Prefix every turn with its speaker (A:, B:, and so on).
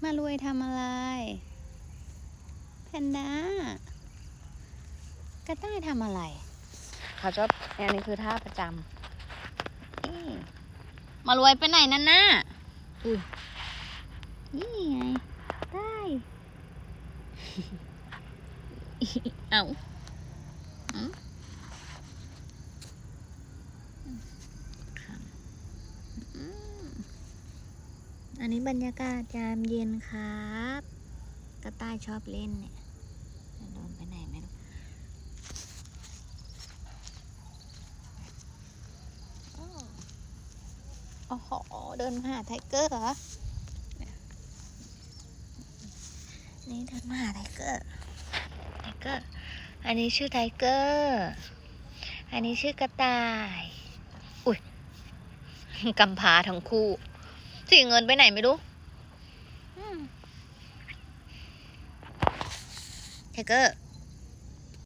A: มารวยทำอะไรแพนด้ากระต่ายทำอะไรเขาชอบอันนี้คือท่าประจำมารวยไปไหนนั่นน่ะอุ้ยนี่ไงได้ เอาอันนี้บรรยากาศยามเย็นครับกระต่ายชอบเล่นเนี่ยโดนไปไหนไม่รู้โอ้โหเดินมาหาไทเกอร์เหรอนี่เดินมาหาไทเกอร์อันนี้ชื่อไทเกอร์อันนี้ชื่อกระต่ายอุ้ยกำพร้าทั้งคู่สีเงินไปไหนไม่รู้ไทเกอร์